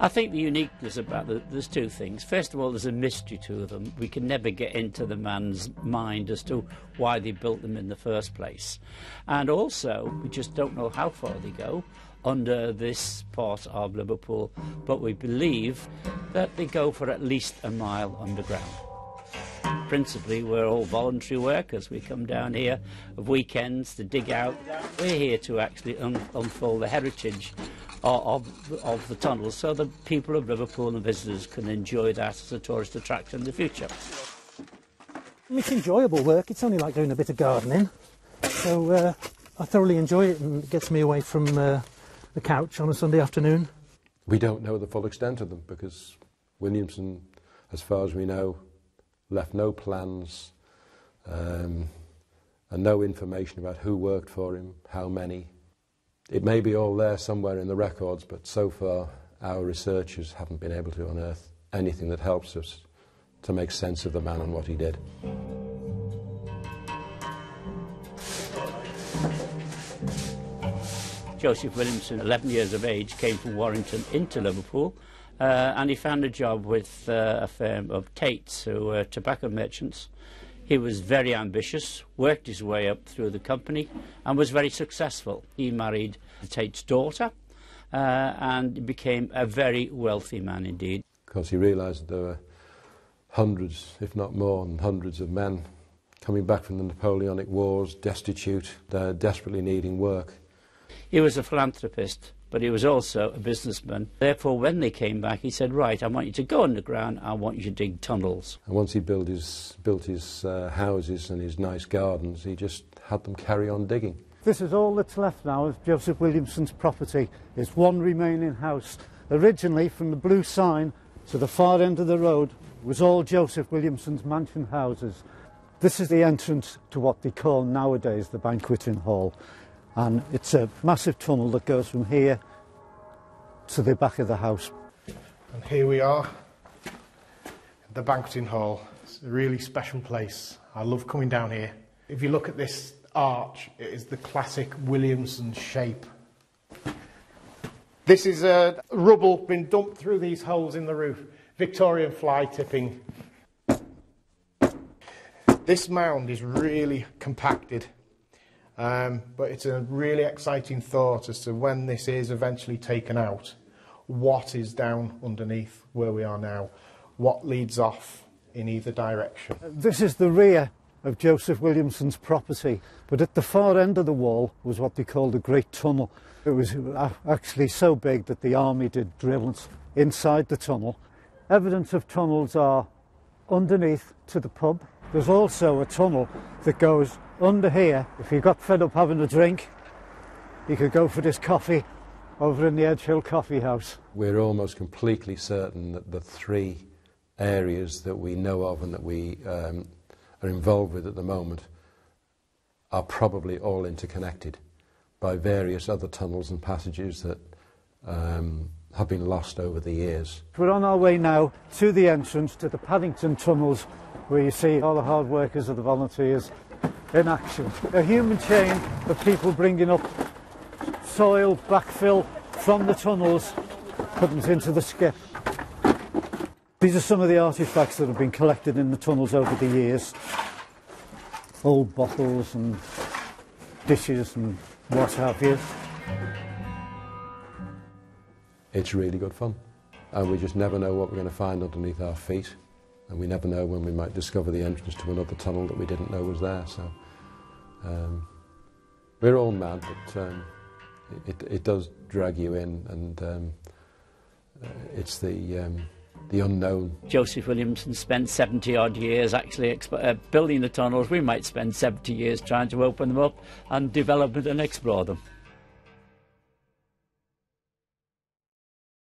I think the uniqueness about there's two things. First of all, there's a mystery to them. We can never get into the man's mind as to why they built them in the first place. And also, we just don't know how far they go under this part of Liverpool, but we believe that they go for at least a mile underground. Principally, we're all voluntary workers. We come down here of weekends to dig out. We're here to actually unfold the heritage of the tunnels so that people of Liverpool and visitors can enjoy that as a tourist attraction in the future. It's enjoyable work. It's only like doing a bit of gardening. So I thoroughly enjoy it, and it gets me away from the couch on a Sunday afternoon. We don't know the full extent of them because Williamson, as far as we know, left no plans and no information about who worked for him, how many. It may be all there somewhere in the records, but so far our researchers haven't been able to unearth anything that helps us to make sense of the man and what he did. Joseph Williamson, 11 years of age, came from Warrington into Liverpool, and he found a job with a firm of Tates, who were tobacco merchants. He was very ambitious, worked his way up through the company, and was very successful. He married Tate's daughter, and became a very wealthy man indeed. Because he realised that there were hundreds, if not more than hundreds of men coming back from the Napoleonic Wars, destitute, desperately needing work. He was a philanthropist, but he was also a businessman. Therefore, when they came back, he said, right, I want you to go underground, I want you to dig tunnels. And once he built his houses and his nice gardens, he just had them carry on digging. This is all that's left now of Joseph Williamson's property. There's one remaining house. Originally, from the blue sign to the far end of the road, was all Joseph Williamson's mansion houses. This is the entrance to what they call nowadays the banqueting hall. And it's a massive tunnel that goes from here to the back of the house. And here we are, the banqueting hall. It's a really special place. I love coming down here. If you look at this arch, it is the classic Williamson shape. This is rubble been dumped through these holes in the roof. Victorian fly tipping. This mound is really compacted. But it's a really exciting thought as to when this is eventually taken out, what is down underneath where we are now, what leads off in either direction. This is the rear of Joseph Williamson's property, but at the far end of the wall was what they called the Great Tunnel. It was actually so big that the army did drills inside the tunnel. Evidence of tunnels are underneath to the pub. There's also a tunnel that goes under here. If you got fed up having a drink, you could go for this coffee over in the Edge Hill Coffee House. We're almost completely certain that the three areas that we know of and that we are involved with at the moment are probably all interconnected by various other tunnels and passages that have been lost over the years. We're on our way now to the entrance to the Paddington tunnels, where you see all the hard workers of the volunteers in action. A human chain of people bringing up soil, backfill from the tunnels, putting it into the skip. These are some of the artefacts that have been collected in the tunnels over the years. Old bottles and dishes and what have you. It's really good fun, and we just never know what we're going to find underneath our feet, and we never know when we might discover the entrance to another tunnel that we didn't know was there. So we're all mad, but it does drag you in, and it's the unknown. Joseph Williamson spent 70 odd years actually building the tunnels. We might spend 70 years trying to open them up and develop it and explore them.